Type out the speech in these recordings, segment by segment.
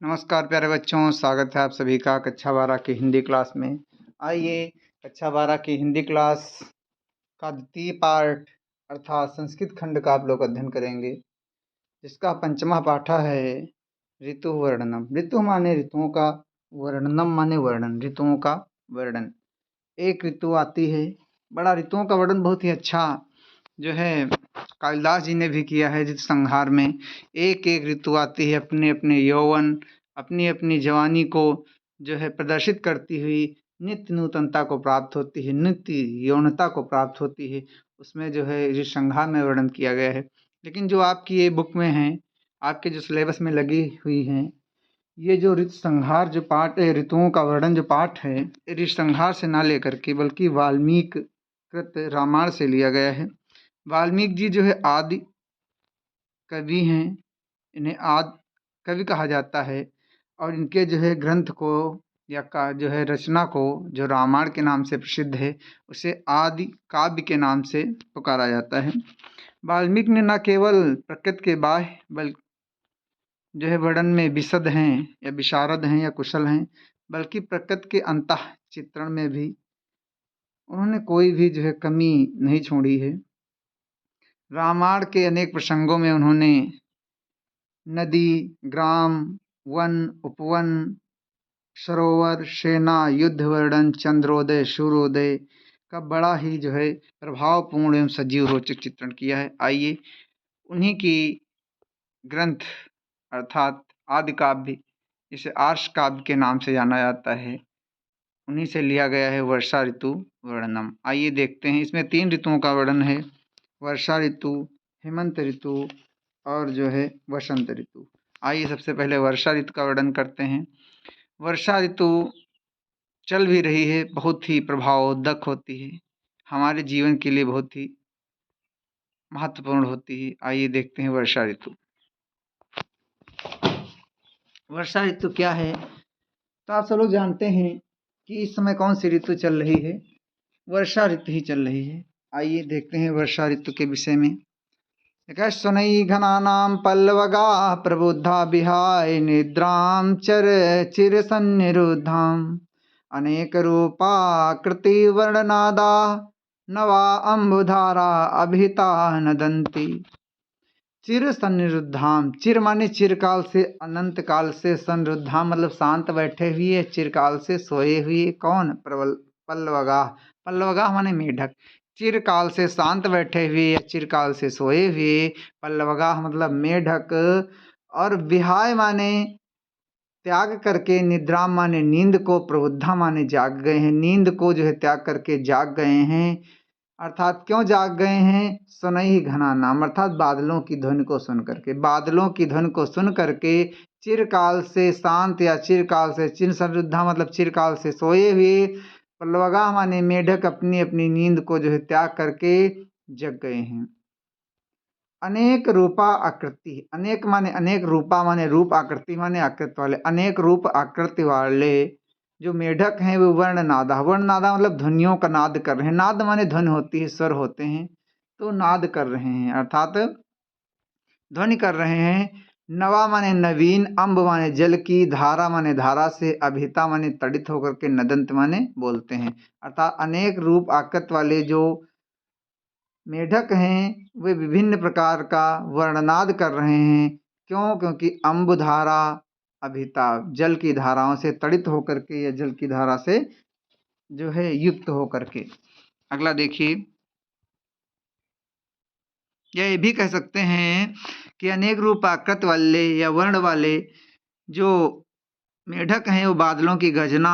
नमस्कार प्यारे बच्चों, स्वागत है आप सभी का कक्षा 12 की हिंदी क्लास में। आइए कक्षा 12 की हिंदी क्लास का द्वितीय पाठ अर्थात संस्कृत खंड का आप लोग अध्ययन करेंगे, जिसका पंचमा पाठ है ऋतु वर्णनम। ऋतु माने ऋतुओं का, वर्णनम माने वर्णन, ऋतुओं का वर्णन। एक ऋतु आती है, बड़ा ऋतुओं का वर्णन बहुत ही अच्छा जो है कालिदास जी ने भी किया है। ऋतु संहार में एक एक ऋतु आती है, अपने अपने यौवन, अपनी अपनी जवानी को जो है प्रदर्शित करती हुई नित्य नूतनता को प्राप्त होती है, नित्य यौनता को प्राप्त होती है। उसमें जो है ऋतु संहार में वर्णन किया गया है। लेकिन जो आपकी ये बुक में है, आपके जो सिलेबस में लगी हुई हैं, ये जो ऋतु संहार जो पाठ है, ऋतुओं का वर्णन जो पाठ है, ऋतु संहार से ना लेकर के बल्कि वाल्मीकि कृत रामायण से लिया गया है। वाल्मीकि जी जो है आदि कवि हैं, इन्हें आदि कवि कहा जाता है। और इनके जो है ग्रंथ को या का जो है रचना को, जो रामायण के नाम से प्रसिद्ध है, उसे आदि काव्य के नाम से पुकारा जाता है। वाल्मीकि ने न केवल प्रकृति के बाह्य बल्कि जो है वर्णन में विशद हैं या विशारद हैं या कुशल हैं, बल्कि प्रकृति के अंतः चित्रण में भी उन्होंने कोई भी जो है कमी नहीं छोड़ी है। रामायण के अनेक प्रसंगों में उन्होंने नदी, ग्राम, वन, उपवन, सरोवर, सेना, युद्ध वर्णन, चंद्रोदय, सूर्योदय का बड़ा ही जो है प्रभावपूर्ण एवं सजीव रोचक चित्रण किया है। आइए उन्हीं की ग्रंथ अर्थात आदि काव्य, जिसे आर्ष काव्य के नाम से जाना जाता है, उन्हीं से लिया गया है वर्षा ऋतु वर्णनम। आइए देखते हैं। इसमें 3 ऋतुओं का वर्णन है, वर्षा ऋतु, हेमंत ऋतु और जो है वसंत ऋतु। आइए सबसे पहले वर्षा ऋतु का वर्णन करते हैं। वर्षा ऋतु चल भी रही है, बहुत ही प्रभावोदक होती है, हमारे जीवन के लिए बहुत ही महत्वपूर्ण होती है। आइए देखते हैं वर्षा ऋतु। वर्षा ऋतु क्या है, तो आप सब लोग जानते हैं कि इस समय कौन सी ऋतु चल रही है, वर्षा ऋतु ही चल रही है। आइए देखते हैं वर्षा ऋतु के विषय में। शनै घनानां पल्लवगा प्रबुद्धा विहाय निद्रां चिरसन्निरुद्धाम् अनेक रूपाकृति वर्णनादा नवा अम्बुधारा अभिता नदन्ति। चिर सन्निरुद्धाम, चिर माने चिरकाल से, अनंत काल से, सन्निरुद्धाम मतलब शांत बैठे हुए, चिरकाल से सोए हुए। कौन? प्रबल पल्लवगा, पल्लवगा माने मेढक। चिरकाल से शांत बैठे हुए या चिरकाल से सोए हुए, पल्लवगा मतलब मेढक। और विहाय माने त्याग करके, निद्रा माने नींद को, प्रबुद्धा माने जाग गए हैं, नींद को जो है त्याग करके जाग गए हैं। अर्थात क्यों जाग गए हैं? सुनई घना नाम, अर्थात बादलों की ध्वनि को सुन करके, बादलों की ध्वनि को सुन करके चिरकाल से शांत या चिरकाल से, चिर सन्निरुद्धा मतलब चिरकाल से सोए हुए, पल्लवगा माने मेढक अपनी अपनी नींद को जो है त्याग करके जग गए हैं। अनेक रूपा आकृति, अनेक माने अनेक, रूपा माने रूप, आकृति माने आकृति वाले, अनेक रूप आकृति वाले जो मेढक हैं वो वर्णनादा, वर्णनादा मतलब ध्वनियों का नाद कर रहे हैं। नाद माने ध्वनि होती है, स्वर होते हैं, तो नाद कर रहे हैं अर्थात ध्वनि कर रहे हैं। नवा माने नवीन, अम्ब माने जल की, धारा माने धारा से, अभिता माने तड़ित होकर के, नदंत माने बोलते हैं। अर्थात अनेक रूप आकृति वाले जो मेढक हैं वे विभिन्न प्रकार का वर्णनाद कर रहे हैं। क्यों? क्योंकि अम्बुधारा अभिता, जल की धाराओं से तड़ित होकर के या जल की धारा से जो है युक्त होकर के। अगला देखिए, या ये भी कह सकते हैं कि अनेक रूप आकृति वाले या वर्ण वाले जो मेढक हैं वो बादलों की गर्जना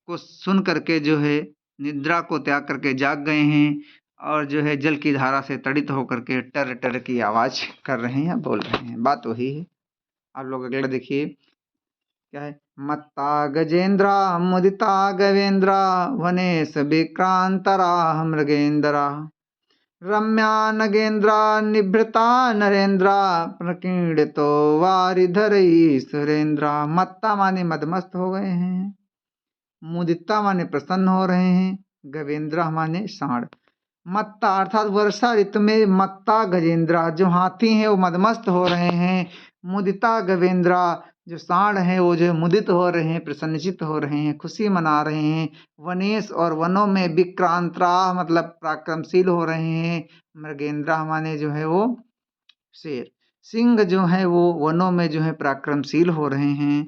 को सुन करके जो है निद्रा को त्याग करके जाग गए हैं और जो है जल की धारा से तड़ित होकर के टर टर की आवाज कर रहे हैं या बोल रहे हैं। बात वही है। आप लोग अगला देखिए क्या है। मत्ता गजेंद्रा मुदिता गवेंद्रा वनेश विक्रांतरा मृगेंद्रा रम्या नगेंद्रा निभृता नरेंद्रा प्रकीर्णितो वारिधरई सुरेंद्रा। मत्ता माने मदमस्त हो गए हैं, मुदिता माने प्रसन्न हो रहे हैं, गवेंद्रा माने सांड। मत्ता अर्थात वर्षा ऋतु में मत्ता गजेंद्रा जो हाथी हैं वो मदमस्त हो रहे हैं, मुदिता गवेंद्रा, जो सांड हैं वो जो मुदित हो रहे हैं, प्रसन्नचित हो रहे हैं, खुशी मना रहे हैं। वनेश और वनों में विक्रांतरा मतलब पराक्रमशील हो रहे हैं। मृगेंद्रा माने जो है वो शेर। सिंह जो है वो वनों में जो है पराक्रमशील हो रहे हैं।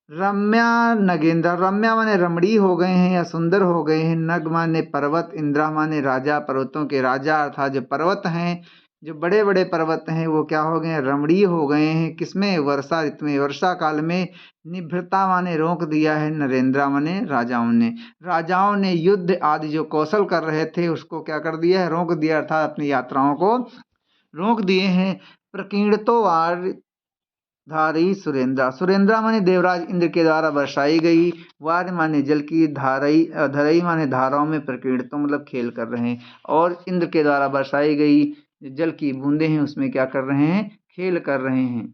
रम्या नगेंद्र, रम्या माने रमणी हो गए हैं या सुंदर हो गए हैं। नग माने पर्वत, इंद्रा माने राजा, पर्वतों के राजा अर्थात जो पर्वत हैं, जो बड़े बड़े पर्वत हैं वो क्या हो गए हैं, रमणीय हो गए हैं। किसमें, वर्षा ऋतु में, वर्षा काल में। निभृता माने रोक दिया है, नरेंद्र माने राजाओं ने युद्ध आदि जो कौशल कर रहे थे उसको क्या कर दिया है, रोक दिया अर्थात अपनी यात्राओं को रोक दिए हैं। प्रकीर्णतो धारई सुरेंद्रा, सुरेंद्रा माने देवराज इंद्र के द्वारा बरसाई गई। वार माने जल की, धरई माने धाराओं में, प्रकीर्णतो मतलब खेल कर रहे हैं। और इंद्र के द्वारा बरसाई गई जल की बूंदे हैं उसमें क्या कर रहे हैं, खेल कर रहे हैं।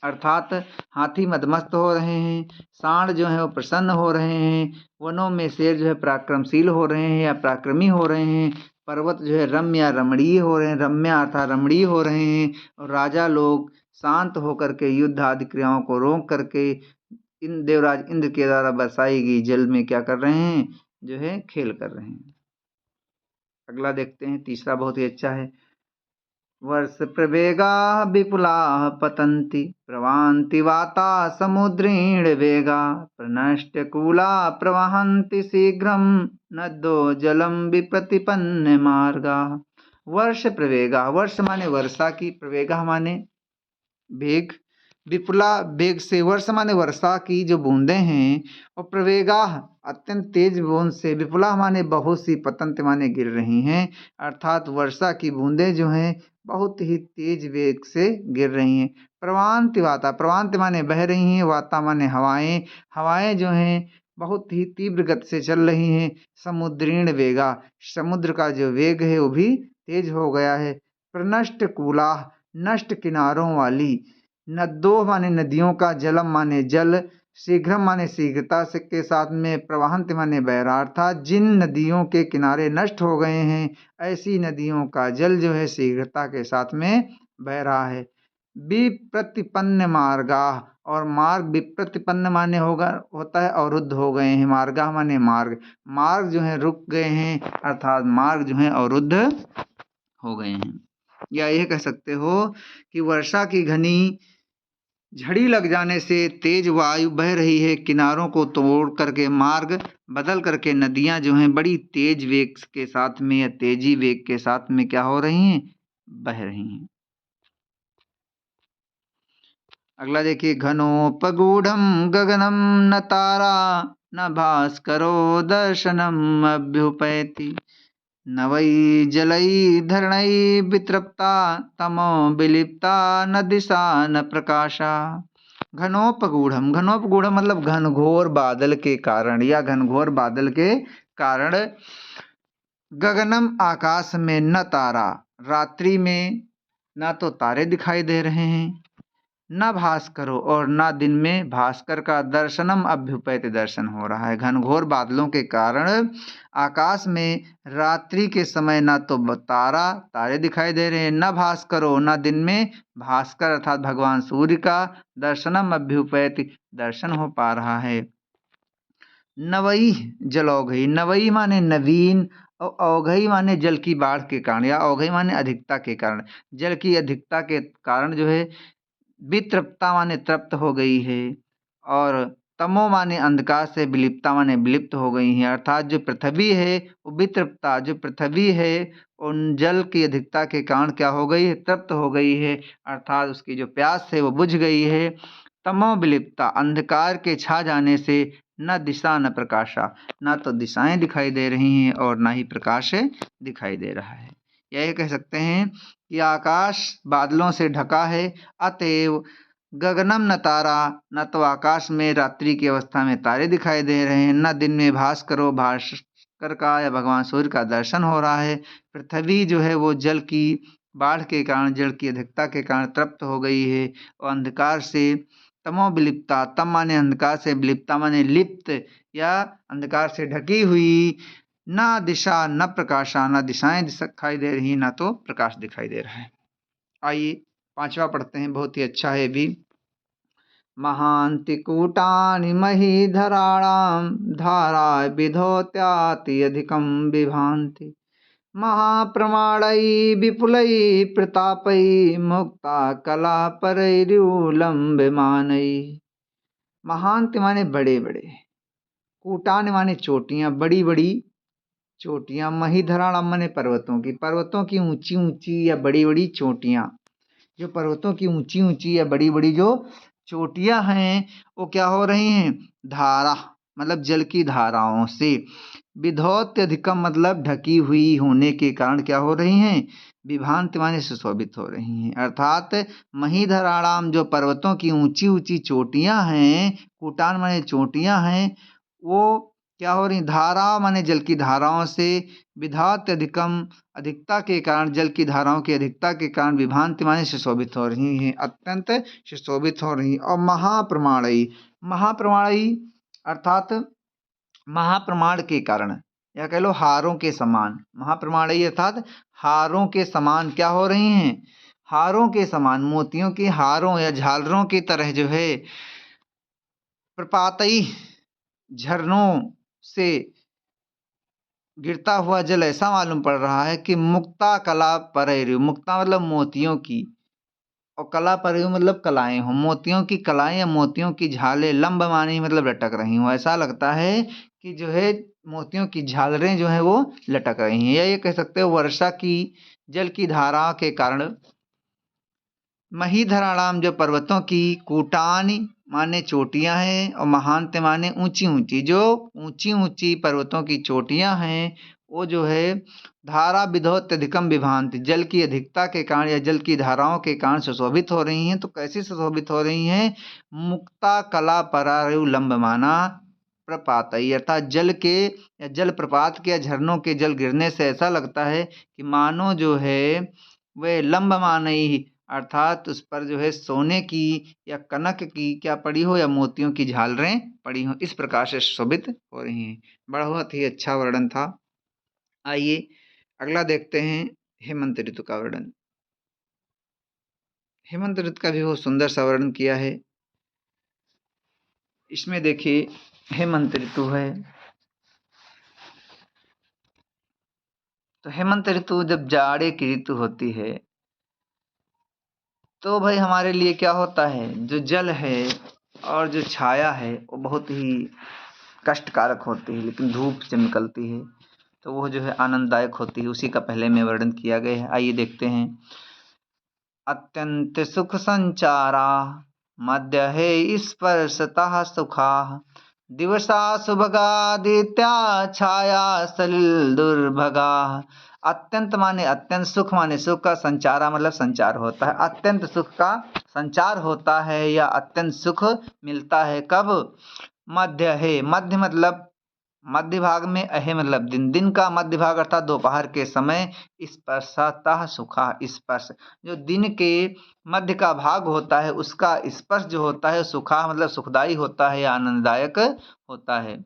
अर्थात हाथी मदमस्त हो रहे हैं, सांड जो है वो प्रसन्न हो रहे हैं, वनों में शेर जो है पराक्रमशील हो रहे हैं या पराक्रमी हो रहे हैं। पर्वत जो है रम्य या रमणीय हो रहे हैं, रम्या अर्थात रमणीय हो रहे हैं। और राजा लोग शांत होकर के युद्ध आदि क्रियाओं को रोक करके इन देवराज इंद्र के द्वारा बरसाई गई जल में क्या कर रहे हैं, जो है खेल कर रहे हैं। अगला देखते हैं, तीसरा बहुत ही अच्छा है। वर्ष प्रवेगा विपुला पतन्ति, प्रवान्ति वाता समुद्रेण वेगा, प्रनष्टकूला प्रवहन्ति शीघ्रं, नद्यो जलम विप्रतिपन्न मार्गा। वर्ष प्रवेगा, वर्ष माने वर्षा की, प्रवेगा माने वेग, विपुला वेग से, वर्ष माने वर्षा की जो बूंदें हैं, और प्रवेगा अत्यंत तेज बूंद से, विपुला माने बहुत सी, पतंत माने गिर रही हैं। अर्थात वर्षा की बूंदें जो हैं बहुत ही तेज वेग से गिर रही हैं। प्रवान्ति वाता, प्रवान्ति माने बह रही हैं, वाता माने हवाएं, हवाएं जो हैं बहुत ही तीव्र गति से चल रही हैं। समुद्रीण वेगा, समुद्र का जो वेग है वो भी तेज हो गया है। प्रनष्ट कूला, नष्ट किनारों वाली। नद्यो माने नदियों का, जलम माने जल, शीघ्रम माने शीघ्रता से के साथ में, प्रवाहंत माने बह रहा, अर्थात जिन नदियों के किनारे नष्ट हो गए हैं ऐसी नदियों का जल जो है शीघ्रता के साथ में बह रहा है। विप्रतिपन्न मार्गा, और मार्ग विप्रतिपन्न माने होता है अवरुद्ध हो गए हैं। मार्गा माने मार्ग, मार्ग जो है रुक गए हैं, अर्थात मार्ग जो है अवरुद्ध हो गए हैं। या यह कह सकते हो कि वर्षा की घनी झड़ी लग जाने से तेज वायु बह रही है, किनारों को तोड़ करके मार्ग बदल करके नदियां जो हैं बड़ी तेज वेग के साथ में या तेजी वेग के साथ में क्या हो रही हैं, बह रही हैं। अगला देखिए, घनोपगूढ़म गगनम न तारा, न भास्करो दर्शनम अभ्युपैति, न वै जलै धरणै वितृप्ता, तमो विलिप्ता न दिशा न प्रकाशा। घनोपगूढ़म, घनोपगूढ़म मतलब घनघोर बादल के कारण या घनघोर बादल के कारण। गगनम आकाश में, न तारा रात्रि में ना तो तारे दिखाई दे रहे हैं, न भास्करो और न दिन में भास्कर का, दर्शनम अभ्युपैत दर्शन हो रहा है। घनघोर बादलों के कारण आकाश में रात्रि के समय ना तो तारे दिखाई दे रहे हैं, न भास्करो न दिन में भास्कर अर्थात भगवान सूर्य का, दर्शनम अभ्युपैत दर्शन हो पा रहा है। नवई जलौघई, नवई माने नवीन और अवघई माने जल की बाढ़ के कारण या अवघई माने अधिकता के कारण, जल की अधिकता के कारण जो है। वितृप्ता माने तृप्त हो गई है, और तमो माने अंधकार से, विलिप्ता माने विलिप्त हो गई है। अर्थात जो पृथ्वी है वो वितृप्ता, जो पृथ्वी है उन जल की अधिकता के कारण क्या हो गई है, तृप्त हो गई है, अर्थात उसकी जो प्यास है वो बुझ गई है। तमो विलिप्ता, अंधकार के छा जाने से, न दिशा न प्रकाशा, ना तो दिशाएं दिखाई दे रही हैं और ना ही प्रकाश दिखाई दे रहा है। यह कह सकते हैं कि आकाश बादलों से ढका है, अतएव गगनम न तारा, न तो आकाश में रात्रि की अवस्था में तारे दिखाई दे रहे हैं, न दिन में भास्करो, भास्कर का या भगवान सूर्य का दर्शन हो रहा है। पृथ्वी जो है वो जल की बाढ़ के कारण, जल की अधिकता के कारण तृप्त हो गई है, और अंधकार से, तमो विलिप्ता, तम माने अंधकार से, विलिप्ता माने लिप्त या अंधकार से ढकी हुई, ना दिशा न प्रकाशा, ना दिशाएं दिखाई दे रही ना तो प्रकाश दिखाई दे रहा है। आइए 5वां पढ़ते हैं, बहुत ही अच्छा है भी। महान्ति कूटानि महीधराणां धारा विधौत्याति अधिकं बिभान्ति। महाप्रमाणै विपुलै प्रतापै मुक्ता कला परैरुलम्बमानै। महान्ति माने बड़े बड़े, कूटान माने चोटियां, बड़ी बड़ी चोटियां, महीधराणाम माने पर्वतों की ऊंची ऊंची या बड़ी बड़ी चोटियां। जो पर्वतों की ऊंची ऊंची या बड़ी बड़ी जो चोटियां हैं वो क्या हो रही हैं, धारा मतलब जल की धाराओं से, विधौत्यधिकम मतलब ढकी हुई होने के कारण क्या हो रही हैं, विभांति माने सुशोभित हो रही हैं। अर्थात महीधराणाम जो पर्वतों की ऊंची ऊंची चोटियां हैं, कूटान माने चोटियां हैं, वो क्या हो रही, धारा माने जल की धाराओं से, विधात्यधिकम अधिकता के कारण, जल की धाराओं की अधिकता के कारण, विभांति माने सुशोभित हो रही हैं, अत्यंत सुशोभित हो रही। और महाप्रमाणई, महाप्रमाणई अर्थात महाप्रमाण के कारण, या कह लो हारों के समान। महाप्रमाणई अर्थात हारों के समान क्या हो रही हैं, हारों के समान, मोतियों के हारों या झालरों की तरह जो है, प्रपातई झरनों से गिरता हुआ जल ऐसा मालूम पड़ रहा है कि मुक्ता कला परैरु, मुक्ता मतलब मोतियों की, और कला परैरु मतलब कलाएं हो, मोतियों की कलाएं या मोतियों की झालें लंब मानी मतलब लटक रही हो। ऐसा लगता है कि जो है मोतियों की झालरें जो है वो लटक रही हैं, या ये कह सकते हो वर्षा की जल की धारा के कारण। महीधराणाम जो पर्वतों की, कूटानी माने चोटियां हैं, और महांत माने ऊंची ऊंची, जो ऊंची ऊंची पर्वतों की चोटियां हैं वो जो है धारा विधौत्यधिकम विभांति, जल की अधिकता के कारण या जल की धाराओं के कारण सुशोभित हो रही हैं। तो कैसे सुशोभित हो रही हैं, मुक्ता कला परारु लंबमाना प्रपात, अर्थात जल के या जल प्रपात के या झरनों के जल गिरने से ऐसा लगता है कि मानो जो है वे लंबमान ही, अर्थात उस पर जो है सोने की या कनक की क्या पड़ी हो, या मोतियों की झालरें पड़ी हो, इस प्रकार से शोभित हो रही हैं। बहुत ही अच्छा वर्णन था। आइए अगला देखते हैं, हेमंत ऋतु का वर्णन। हेमंत ऋतु का भी बहुत सुंदर सा वर्णन किया है। इसमें देखिए हेमंत ऋतु है, तो हेमंत ऋतु जब जाड़े की ऋतु होती है तो भाई हमारे लिए क्या होता है, जो जल है और जो छाया है वो बहुत ही कष्टकारक होती है, लेकिन धूप जब निकलती है तो वो जो है आनंददायक होती है। उसी का पहले में वर्णन किया गया है। आइए देखते हैं। अत्यंत सुख संचारा मध्य है स्पर्शतः सुखा, दिवसा सुभगादित्या छाया सलिल दुर्भगा। अत्यंत माने अत्यंत, सुख माने सुख का, संचारा मतलब संचार होता है, अत्यंत सुख का संचार होता है या अत्यंत सुख मिलता है। कब, मध्य है, मध्य मतलब मध्य भाग में, अहे मतलब दिन, दिन का मध्य भाग अर्थात दोपहर के समय, स्पर्शतः सुखा, स्पर्श जो दिन के मध्य का भाग होता है उसका स्पर्श जो होता है सुखा मतलब सुखदाई होता है या आनंददायक होता है।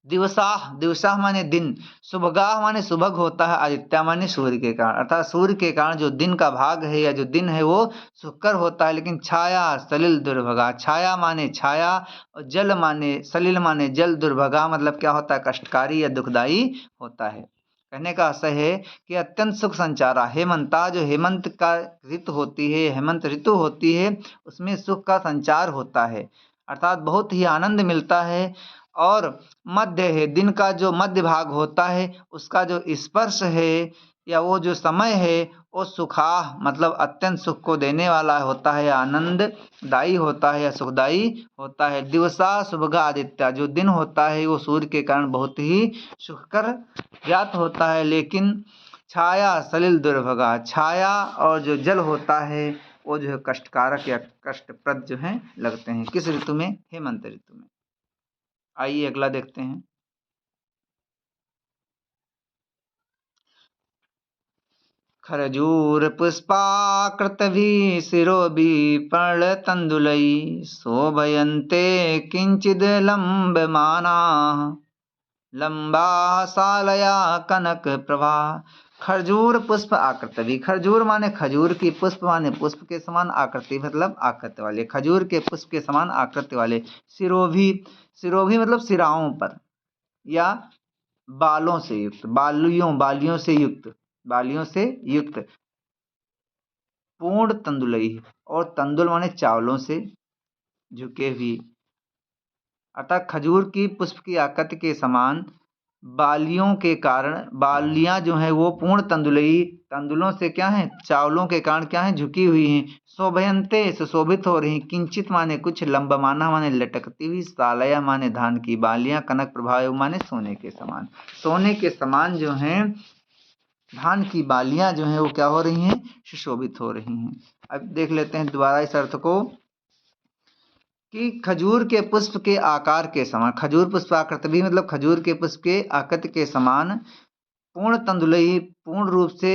दिवसा, दिवसा माने दिन, सुभगाह माने सुभग होता है, आदित्य माने सूर्य के कारण, अर्थात सूर्य के कारण जो दिन का भाग है या जो दिन है वो सुखकर होता है। लेकिन छाया सलिल दुर्भगा, छाया माने छाया, और जल माने सलिल माने जल, दुर्भगा मतलब क्या होता है, कष्टकारी या दुखदाई होता है। कहने का आशय है कि अत्यंत सुख संचारा, हेमंता जो हेमंत का ऋतु होती है, हेमंत ऋतु होती है, उसमें सुख का संचार होता है, अर्थात बहुत ही आनंद मिलता है। और मध्य है, दिन का जो मध्य भाग होता है उसका जो स्पर्श है या वो जो समय है वो सुखा मतलब अत्यंत सुख को देने वाला होता है, आनंददायी होता है या सुखदायी होता है। दिवसा सुभगा आदित्य, जो दिन होता है वो सूर्य के कारण बहुत ही सुखकर ज्ञात होता है। लेकिन छाया सलिल दुर्भगा, छाया और जो जल होता है वो जो है कष्टकारक या कष्टप्रद जो है लगते हैं। किस ऋतु में, हेमंत ऋतु में। आइए अगला देखते हैं। खरजूर पुष्पाकृतभिः शिरोभिः पर्णतण्डुलैः शोभयन्ते किञ्चिद् लम्बमानाः लम्बाः सालया कनकप्रभा। खजूर पुष्प आकृति, खजूर माने खजूर की, पुष्प माने पुष्प के समान, आकृति मतलब आकृति वाले, खजूर के पुष्प के समान आकृति वाले। सिरोभी, सिरोभी मतलब सिराओं पर या बालों से युक्त, बालियों से युक्त, बालियों से युक्त। पूर्ण तंदुलई, और तंदुल माने चावलों से झुके हुए, अर्थात खजूर की पुष्प की आकृति के समान बालियों के कारण, बालियां जो है वो पूर्ण तंदुलई, तंदुलों से क्या है, चावलों के कारण क्या है, झुकी हुई हैं। शोभयंते, सुशोभित हो रही। किंचित माने कुछ, लंबमाना माने लटकती हुई, सालया माने धान की बालियां, कनक प्रभाव माने सोने के समान, सोने के समान जो है धान की बालियां जो है वो क्या हो रही हैं, सुशोभित हो रही हैं। अब देख लेते हैं दोबारा इस अर्थ को कि खजूर के पुष्प के आकार के समान, खजूर पुष्प आकृति भी मतलब खजूर के पुष्प के आकृति के समान, पूर्ण तंदुलई, पूर्ण रूप से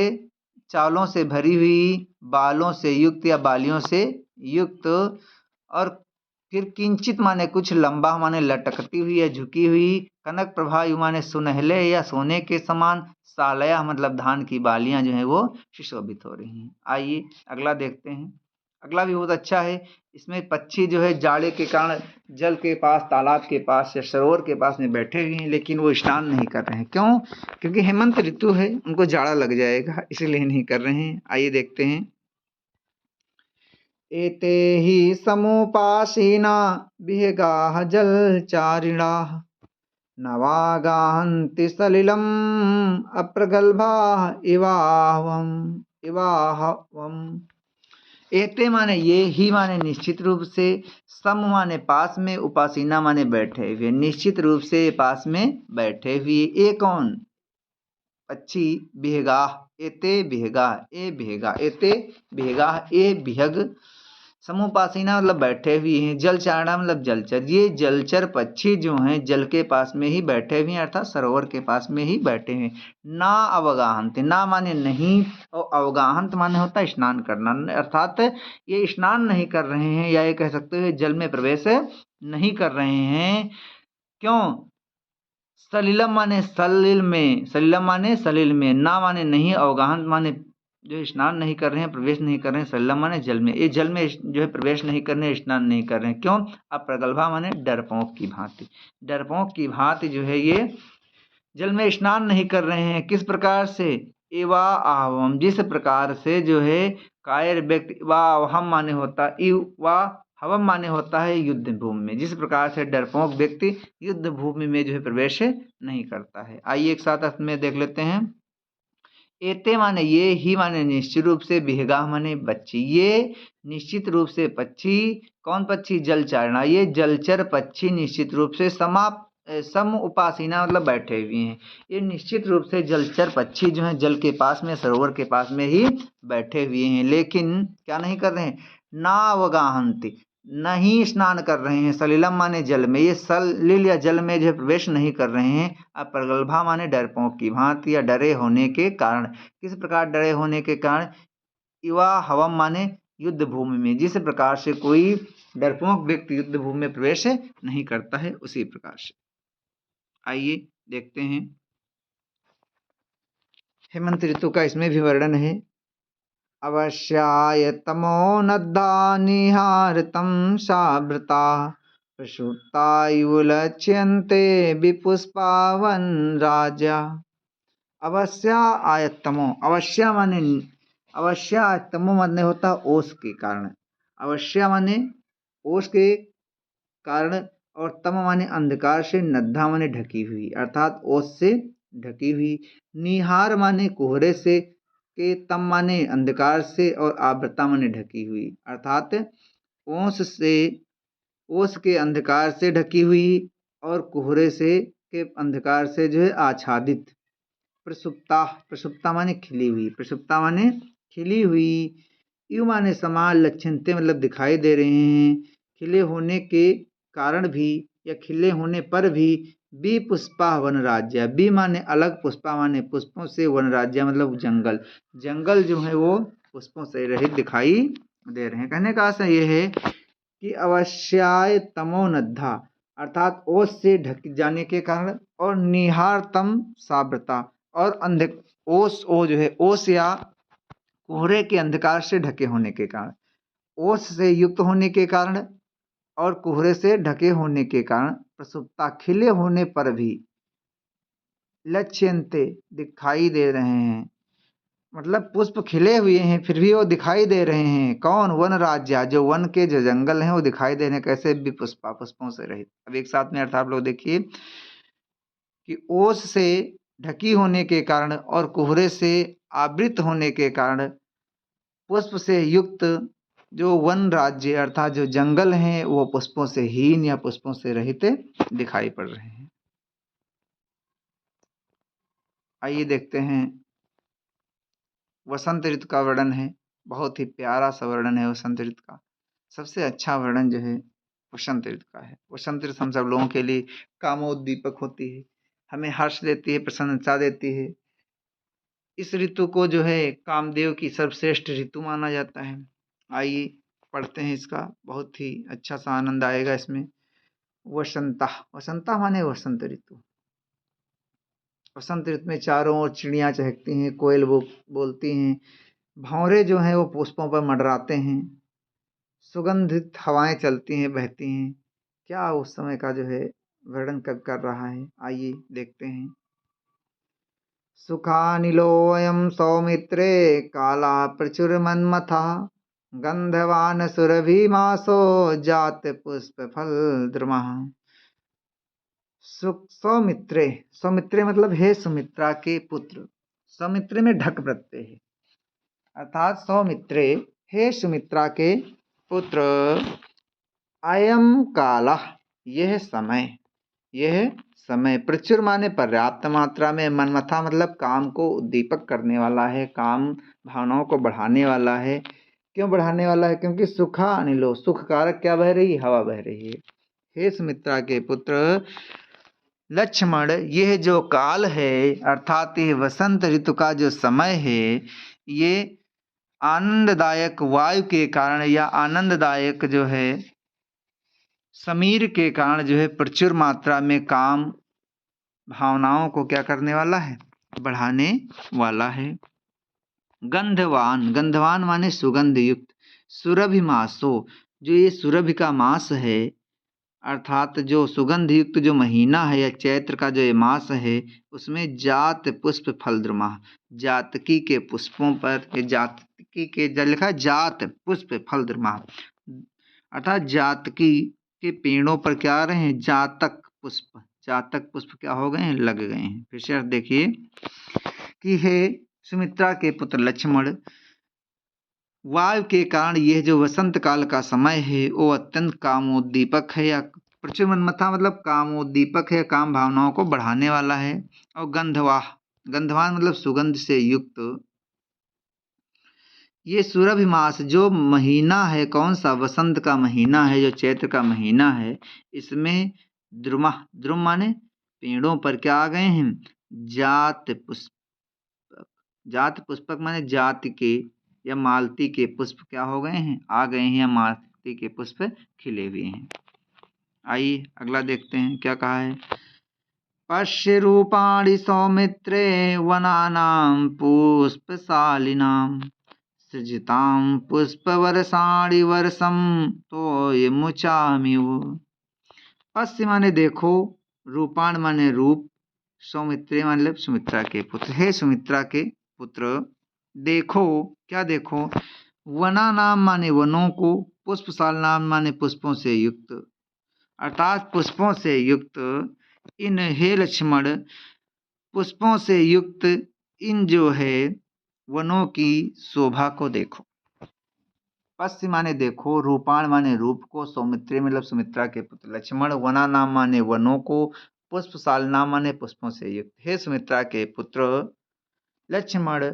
चावलों से भरी हुई, बालों से युक्त या बालियों से युक्त, और फिर किंचित माने कुछ, लंबा माने लटकती हुई या झुकी हुई, कनक प्रभा माने सुनहले या सोने के समान, सालया मतलब धान की बालियां जो है वो सुशोभित हो रही हैं। आइए अगला देखते हैं। अगला भी बहुत अच्छा है। इसमें पक्षी जो है जाड़े के कारण जल के पास, तालाब के पास या सरोवर के पास में बैठे हुए हैं, लेकिन वो स्नान नहीं कर रहे हैं। क्यों? क्योंकि हेमंत ऋतु है, उनको जाड़ा लग जाएगा, इसलिए नहीं कर रहे हैं। आइए देखते हैं। एते ही समुपासीना विहगाः जलचारिणाः, नवागाहन्ति सलिलम् अप्रगल्भाः इवाहवम्। एते माने ये, ही माने निश्चित रूप से, सम माने पास में, उपासीना माने बैठे हुए, निश्चित रूप से पास में बैठे हुए। ए कौन? पक्षी। बिहगाह, एते बिहगाह, ए बिहगा, एते बिहगाह, ए बिहग। समुपासीना मतलब बैठे हुए हैं, जलचारणा मतलब जलचर। ये जलचर पक्षी जो हैं जल के पास में ही बैठे हुए हैं, अर्थात सरोवर के पास में ही बैठे हैं। ना अवगाहंत, ना माने नहीं, और अवगाहंत माने होता है स्नान करना, अर्थात ये स्नान नहीं कर रहे हैं, या ये कह सकते हो जल में प्रवेश नहीं कर रहे हैं। क्यों? सलिलम माने सलिल में, सलिलम माने सलिल में, ना माने नहीं, अवगाहन माने जो स्नान नहीं कर रहे हैं, प्रवेश नहीं कर रहे हैं, सलिलम माने जल में, ये जल में जो है प्रवेश नहीं कर रहे हैं, स्नान नहीं कर रहे हैं। क्यों? अब प्रगल्भा माने डरपोक की भांति, डरपोक की भांति जो है ये जल में स्नान नहीं कर रहे हैं। किस प्रकार से? एवा आवम, जिस प्रकार से जो है कायर व्यक्ति, वाहम माने होता, इवा हवम माने होता है युद्ध भूमि में, जिस प्रकार से डरपोक व्यक्ति युद्ध भूमि में जो है प्रवेश नहीं करता है। आइए एक साथ अर्थ में देख लेते हैं। एते माने ये, ही माने निश्चित रूप से, बिहगा माने बच्ची, ये निश्चित रूप से पक्षी। कौन पक्षी? जलचारणा, ये जलचर पक्षी निश्चित रूप से सम उपासीना मतलब बैठे हुए हैं। ये निश्चित रूप से जलचर पक्षी जो हैं जल के पास में, सरोवर के पास में ही बैठे हुए हैं, लेकिन क्या नहीं कर रहे हैं? नावगाहंति, नहीं स्नान कर रहे हैं। सलिलम माने जल में, ये सलिल या जल में जो है प्रवेश नहीं कर रहे हैं। अब प्रगल्भा माने डरपोक की भांति या डरे होने के कारण। किस प्रकार डरे होने के कारण? इवा हवम माने युद्ध भूमि में, जिस प्रकार से कोई डरपोक व्यक्ति युद्ध भूमि में प्रवेश नहीं करता है, उसी प्रकार से। आइए देखते हैं। हेमंत ऋतु का इसमें भी वर्णन है। अवश्याय तमो नद्दा निहारतं सावृता, प्रसुप्ता युलक्ष्यन्ते विपुष्पावन राजा। अवश्या आयतमो, अवश्या माने, अवश्या आयतमो माने होता ओस के कारण, अवश्या माने ओस के कारण, और तम माने अंधकार से, नद्धा माने ढकी हुई, अर्थात ओस से ढकी हुई। निहार माने कोहरे से, के तम माने अंधकार से, और आवृता माने ढकी हुई, अर्थात ओस से, ओस के अंधकार से ढकी हुई, और कोहरे से के अंधकार से जो है आच्छादित। प्रसुप्ता, प्रसुप्ता माने खिली हुई, प्रसुप्ता माने खिली हुई। यू माने समान, लक्षणते मतलब दिखाई दे रहे हैं, खिले होने के कारण भी या खिले होने पर भी। बी पुष्पा वन राज्य, बी माने अलग, पुष्पा माने पुष्पों से, वन राज्य मतलब जंगल, जंगल जो है वो पुष्पों से रहित दिखाई दे रहे हैं। कहने का आशय ये है कि अवश्याय तमो नद्धा, अर्थात ओस से ढक जाने के कारण, और निहारतम साव्रता, और ओस, ओ जो है ओस या कोहरे के अंधकार से ढके होने के कारण, ओस से युक्त होने के कारण और कोहरे से ढके होने के कारण प्रसुप्ता खिले होने पर भी लक्ष्यन्ते दिखाई दे रहे हैं। मतलब पुष्प खिले हुए हैं फिर भी वो दिखाई दे रहे हैं। कौन? वन राज्य, जो वन के जो जंगल हैं वो दिखाई दे रहे हैं। कैसे? भी पुष्पा, पुष्पों से रहित। अब एक साथ में अर्थ आप लोग देखिए कि ओस से ढकी होने के कारण और कोहरे से आवृत होने के कारण पुष्प से युक्त जो वन राज्य अर्थात जो जंगल हैं वो पुष्पों से हीन या पुष्पों से रहित दिखाई पड़ रहे हैं। आइए देखते हैं वसंत ऋतु का वर्णन है। बहुत ही प्यारा सा वर्णन है वसंत ऋतु का। सबसे अच्छा वर्णन जो है वसंत ऋतु का है। वसंत ऋतु हम सब लोगों के लिए कामोद्दीपक होती है, हमें हर्ष देती है, प्रसन्नता देती है। इस ऋतु को जो है कामदेव की सर्वश्रेष्ठ ऋतु माना जाता है। आइए पढ़ते हैं इसका, बहुत ही अच्छा सा आनंद आएगा इसमें। वसंता, वसंता माने वसंत ऋतु। वसंत ऋतु में चारों ओर चिड़ियाँ चहकती हैं, कोयल वो बोलती हैं, भंवरे जो हैं वो पुष्पों पर मंडराते हैं, सुगंधित हवाएं चलती हैं, बहती हैं। क्या उस समय का जो है वर्णन कर रहा है, आइए देखते हैं। सुखानिलोऽयं सौमित्रे काला प्रचुरमन्मथः गन्धवान् सुरभिमासो जात पुष्पफलद्रुमः। सौमित्रे, सौमित्रे मतलब हे सुमित्रा के पुत्र। सौमित्रे में ढक प्रत्यय है अर्थात सौमित्रे हे सुमित्रा के पुत्र। अयम काला, यह समय, यह समय, प्रचुर माने पर्याप्त मात्रा में, मनमथा मतलब काम को उद्दीपक करने वाला है, काम भावनाओं को बढ़ाने वाला है। क्यों बढ़ाने वाला है? क्योंकि सुखा अनिलो, सुख कारक क्या बह रही है? हवा बह रही है। हे सुमित्रा के पुत्र लक्ष्मण, यह जो काल है अर्थात ये वसंत ऋतु का जो समय है, ये आनंददायक वायु के कारण या आनंददायक जो है समीर के कारण जो है प्रचुर मात्रा में काम भावनाओं को क्या करने वाला है? बढ़ाने वाला है। गंधवान, गंधवान माने सुगंध युक्त। सुरभि मासो, जो ये सुरभि का मास है अर्थात जो सुगंध युक्त जो महीना है या चैत्र का जो ये मास है, उसमें जात पुष्प फलद्रुमा, जातकी के पुष्पों पर, ये जातकी के जो लिखा है जात पुष्प फलद्रुमा अर्थात जातकी के पेड़ों पर क्या आ रहे हैं? जातक पुष्प, जातक पुष्प क्या हो गए हैं? लग गए हैं। फिर से देखिए कि हे सुमित्रा के पुत्र लक्ष्मण, वायु के कारण यह जो वसंत काल का समय है वो अत्यंत कामोद्दीपक है या प्रचुर मनमथा मतलब कामोद्दीपक है, काम भावनाओं को बढ़ाने वाला है। और गंधवाह, गंधवान मतलब सुगंध से युक्त। ये सुरभि मास जो महीना है, कौन सा? वसंत का महीना है, जो चैत्र का महीना है, इसमें द्रुमा, द्रुम माने पेड़ों पर क्या आ गए हैं? जात पुष्पक, जात पुष्पक माने जाति के या मालती के पुष्प क्या हो गए हैं? आ गए हैं, या मालती के पुष्प खिले हुए हैं। आइए अगला देखते हैं क्या कहा है। पश्य रूपाणि सौमित्रे वनानां पुष्पशालिनां सृजितां पुष्पवर्षाणि वर्षं तोयमुचामिव। पश्य माने देखो, रूपाण माने रूप, सौमित्रे माने सुमित्रा के पुत्र। हे सुमित्रा के पुत्र, देखो, क्या देखो? वना नाम माने वनों को, पुष्पशाल नाम माने पुष्पों से युक्त अर्थात पुष्पों से युक्त इन, हे लक्ष्मण, पुष्पों से युक्त इन जो है वनों की शोभा को देखो। पश्य माने देखो, रूपाण माने रूप को, सौमित्रे मतलब सुमित्रा के पुत्र लक्ष्मण, वना नाम माने वनों को, पुष्पशाल नाम माने पुष्पों से युक्त। हे सुमित्रा के पुत्र लक्ष्मण,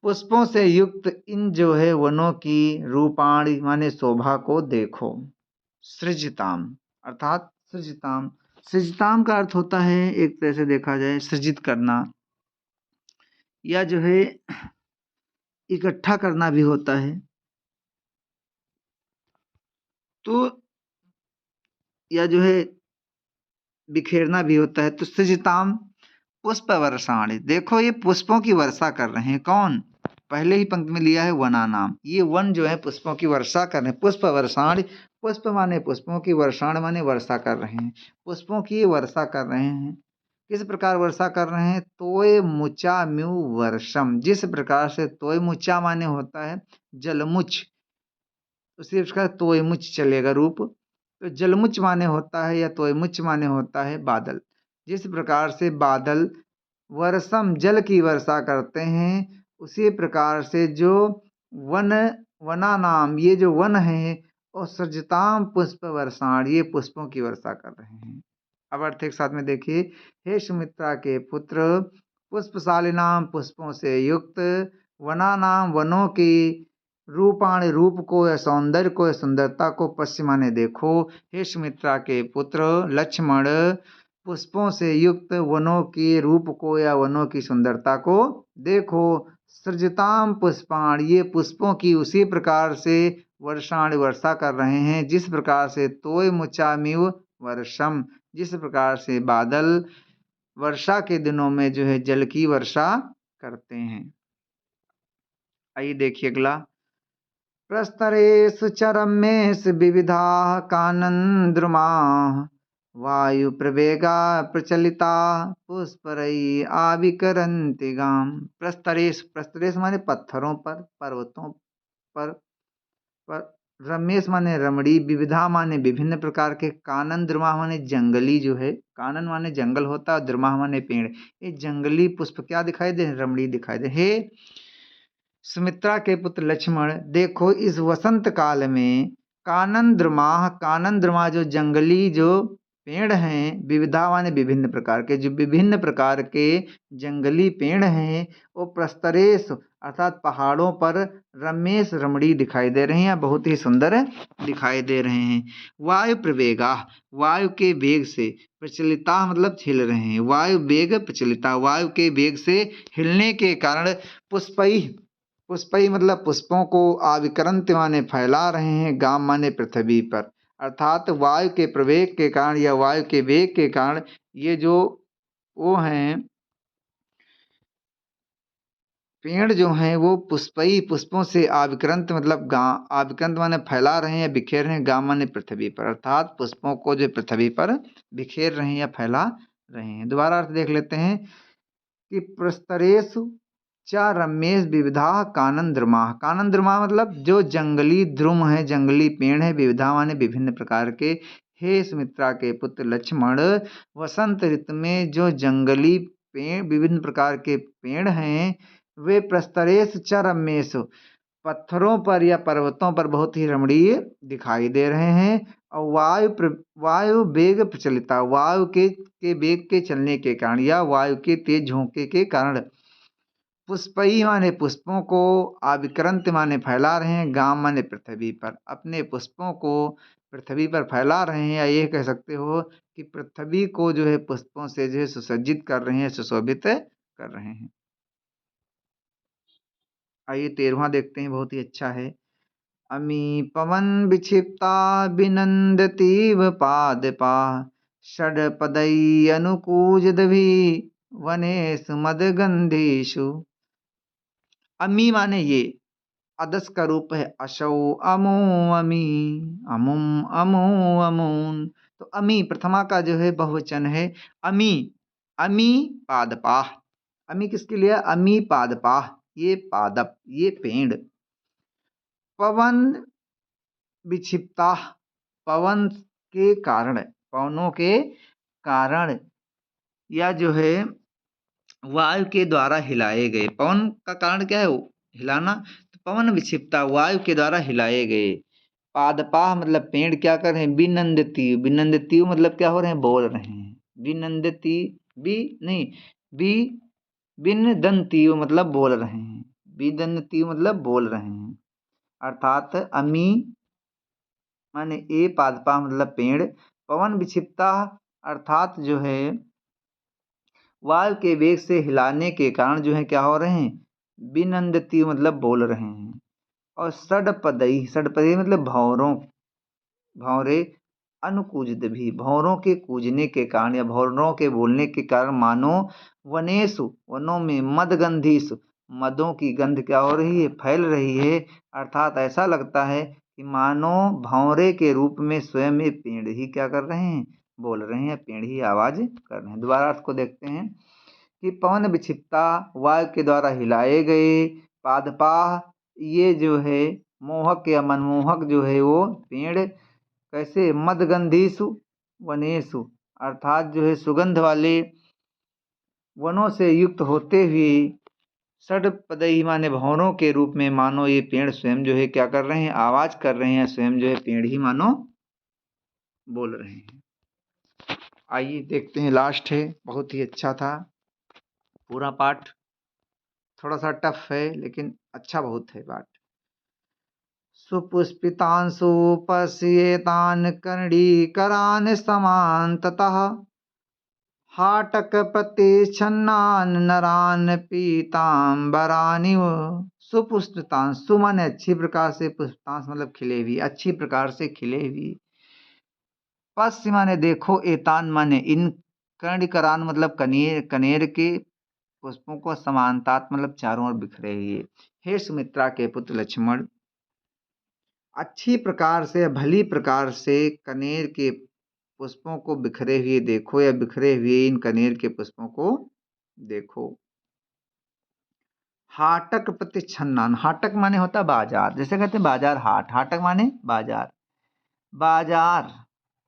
पुष्पों से युक्त इन जो है वनों की रूपाणी माने शोभा को देखो। सृजिताम अर्थात सृजिताम, सृजिताम का अर्थ होता है एक तरह से देखा जाए सृजित करना या जो है इकट्ठा करना भी होता है। तो या जो है बिखेरना भी होता है। तो सृजिताम पुष्प वर्षाण, देखो ये पुष्पों की वर्षा कर रहे हैं। कौन? पहले ही पंक्ति में लिया है वना नाम, ये वन जो है पुष्पों की वर्षा कर रहे हैं। पुष्प वर्षाण, पुष्प माने पुष्पों की, वर्षाण माने वर्षा कर रहे हैं। पुष्पों की वर्षा कर रहे हैं। किस प्रकार वर्षा कर रहे हैं? तोय मुचा म्यू वर्षम, जिस प्रकार से तोय मुचा माने होता है जलमुच, उसी प्रकार तोयमुच चलेगा रूप। तो जलमुच माने होता है या तोयमुच माने होता है बादल। जिस प्रकार से बादल वर्षम जल की वर्षा करते हैं, उसी प्रकार से जो वन, वना नाम, ये जो वन है, और सृजताम पुष्प वर्षाण, ये पुष्पों की वर्षा कर रहे हैं। अब अर्थ एक साथ में देखिए। हे सुमित्रा के पुत्र, पुष्पशालिनाम, पुष्पों से युक्त, वना नाम, वनों की, रूपाण, रूप को या सौंदर्य को या सुंदरता को, पश्चिम माने देखो। हे सुमित्रा के पुत्र लक्ष्मण, पुष्पों से युक्त वनों के रूप को या वनों की सुंदरता को देखो। सृजताम पुष्पाण, ये पुष्पों की उसी प्रकार से वर्षाण, वर्षा कर रहे हैं, जिस प्रकार से तोय मुचामिव वर्षम, जिस प्रकार से बादल वर्षा के दिनों में जो है जल की वर्षा करते हैं। आइए देखिए अगला। प्रस्तरेषु च रम्येषु विविधाः कानन्द्रुमाः, वायु प्रवेगा प्रचलिता पुष्परयी आविकरन्ति गाम। प्रस्तरेश, प्रस्तरेश माने पत्थरों पर, पर्वतों पर रमेश माने रमणी, विविधा माने विभिन्न प्रकार के, कानन द्रुमा माने जंगली, जो है कानन माने जंगल होता है, द्रुमा माने पेड़, ये जंगली पुष्प क्या दिखाई दे? रमणी दिखाई दे। हे सुमित्रा के पुत्र लक्ष्मण, देखो इस वसंत काल में कानन द्रुमा जो जंगली जो पेड़ हैं, विविधा माने विभिन्न प्रकार के, जो विभिन्न प्रकार के जंगली पेड़ हैं, वो प्रस्तरेश अर्थात पहाड़ों पर रमेश, रमणी दिखाई दे रहे हैं, बहुत ही सुंदर दिखाई दे रहे हैं। वायु प्रवेगा, वायु के वेग से, प्रचलिता मतलब हिल रहे हैं, वायु वेग प्रचलिता, वायु के वेग से हिलने के कारण, पुष्पई मतलब पुष्पों को, आविकरंत माने फैला रहे हैं, गाम माने पृथ्वी पर, अर्थात वायु के प्रवेग के कारण या वायु के वेग के कारण ये जो वो हैं पेड़ जो हैं वो पुष्पई, पुष्पों से, आविक्रांत मतलब गांव, आविक्रांत माने फैला रहे हैं या बिखेर रहे हैं, गांव माने पृथ्वी पर, अर्थात पुष्पों को जो पृथ्वी पर बिखेर रहे हैं या फैला रहे हैं। दोबारा अर्थ देख लेते हैं कि प्रस्तरेषु च रम्येष विविधा कानन द्रुमा मतलब जो जंगली द्रुम है, जंगली पेड़ है, विविधा माने विभिन्न प्रकार के। हे सुमित्रा के पुत्र लक्ष्मण, वसंत ऋतु में जो जंगली पेड़, विभिन्न प्रकार के पेड़ हैं, वे प्रस्तरेषु च रम्येषु, पत्थरों पर या पर्वतों पर बहुत ही रमणीय दिखाई दे रहे हैं। और वायु वेग प्रचलिता, वायु के वेग के चलने के कारण या वायु के तेज झोंके के कारण, पुष्पई माने पुष्पों को, आविक्रांत माने फैला रहे हैं, गाम माने पृथ्वी पर, अपने पुष्पों को पृथ्वी पर फैला रहे हैं, या ये कह सकते हो कि पृथ्वी को जो है पुष्पों से जो है सुसज्जित कर रहे हैं, सुशोभित कर रहे हैं। आइए 13वां देखते हैं, बहुत ही अच्छा है। अमी पवन विक्षिप्ता विनंदतीव पादपा, षड्पदई अनुकूजदभि वनेषु मदगंधेषु। अमी माने ये, अदस का रूप है अशौ, अमो अमी, अमुम अमो अमून। तो अमी प्रथमा का जो है बहुवचन है अमी, अमी पादपाह, अमी किसके लिए? अमी पादपाह, ये पादप, ये पेड़। पवन विक्षिप्ता, पवन के कारण, पवनों के कारण, या जो है वायु के द्वारा हिलाए गए। पवन का कारण क्या है? हिलाना। तो पवन विक्षिप्ता, वायु के द्वारा हिलाए गए। पादपाह मतलब पेड़ क्या कर रहे हैं? विनंदती, विनंदती मतलब क्या हो रहे हैं? बोल रहे हैं। विनंदती, बी नहीं, बी विनदंती मतलब बोल रहे हैं, विदंती मतलब बोल रहे हैं। अर्थात अमी माने ए, पादपा मतलब पेड़, पवन विक्षिप्ता अर्थात जो है वायु के वेग से हिलाने के कारण जो है क्या हो रहे हैं? विनंदती मतलब बोल रहे हैं। और षडपदई, षडपदई मतलब भौरों, भौरे, अनुकूजित भी, भंवरों के कूजने के कारण या भंवरों के बोलने के कारण मानो वनेषु, वनों में मदगंधीषु, मदों की गंध क्या हो रही है, फैल रही है। अर्थात ऐसा लगता है कि मानो भंवरे के रूप में स्वयं ये पेड़ ही क्या कर रहे हैं, बोल रहे हैं, पेड़ ही आवाज कर रहे हैं। दोबारा अर्थ को देखते हैं कि पवन विक्षिप्ता, वायु के द्वारा हिलाए गए, पादपाह, ये जो है मोहक या मनमोहक जो है वो पेड़, कैसे, मदगंधीसु वनेषु, अर्थात जो है सुगंध वाले वनों से युक्त होते हुए, षडपदई माने भंवरों के रूप में मानो ये पेड़ स्वयं जो है क्या कर रहे हैं, आवाज कर रहे हैं, स्वयं जो है पेड़ ही मानो बोल रहे हैं। आइए देखते हैं, लास्ट है, बहुत ही अच्छा था पूरा पाठ, थोड़ा सा टफ है लेकिन अच्छा बहुत है पाठ। सुपुष्पितांशु पश्येतान् कर्णीकरान् समान्ततः, हाटक प्रतिच्छन्नान् नरान् पीताम्बरानिव। सुपुष्पितांश, सु माने अच्छी प्रकार से, पुष्पितांश मतलब खिले हुए, अच्छी प्रकार से खिले हुए। पश्य माने देखो, एतान माने इन, कर्णिकरान मतलब कनेर, कनेर के पुष्पों को, समानतात मतलब चारों ओर बिखरे हुए। हे सुमित्रा के पुत्र लक्ष्मण, अच्छी प्रकार से, भली प्रकार से कनेर के पुष्पों को बिखरे हुए देखो, या बिखरे हुए इन कनेर के पुष्पों को देखो। हाटक प्रतिच्छन्नान, हाटक माने होता बाजार, जैसे कहते हैं बाजार हाट, हाटक माने बाजार, बाजार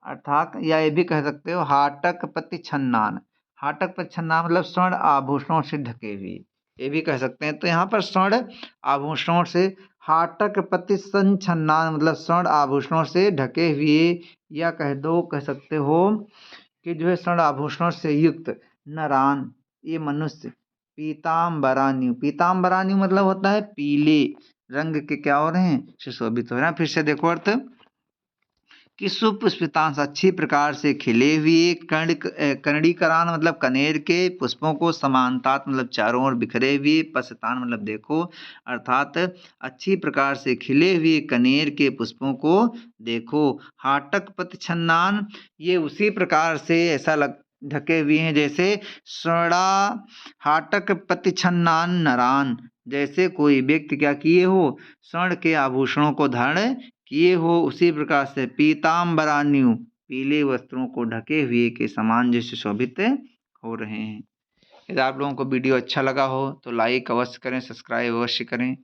अर्थात, या ये भी कह सकते हो हाटक प्रतिच्छन्नान, हाटक प्रतिच्छन्नान मतलब स्वर्ण आभूषणों से ढके हुए, ये भी कह सकते हैं। तो यहाँ पर स्वर्ण आभूषणों से, हाटक प्रतिसंछन्नान मतलब स्वर्ण आभूषणों से ढके हुए, या कह सकते हो कि जो है स्वर्ण आभूषणों से युक्त नरान, ये मनुष्य, पीताम्बरान्यु, पीताम्बरान्यु मतलब होता है पीले रंग के क्या हो रहे हैं, सुशोभित हो रहे हैं। फिर से देखो अर्थ कि सुपुष्पितांश, अच्छी प्रकार से खिले हुए, कर्णिकरान मतलब कनेर के पुष्पों को, समानतात मतलब चारों ओर बिखरे हुए, पश्यतान मतलब देखो, अर्थात अच्छी प्रकार से खिले हुए कनेर के पुष्पों को देखो। हाटक प्रतिच्छन्नान, ये उसी प्रकार से ऐसा लग ढके हुए हैं जैसे स्वर्णा हाटक प्रतिच्छन्नान नरान, जैसे कोई व्यक्ति क्या किए हो, स्वर्ण के आभूषणों को धारण किए हो, उसी प्रकार से पीताम्बरान्यु, पीले वस्त्रों को ढके हुए के समान जैसे शोभित हो रहे हैं। यदि आप लोगों को वीडियो अच्छा लगा हो तो लाइक अवश्य करें, सब्सक्राइब अवश्य करें।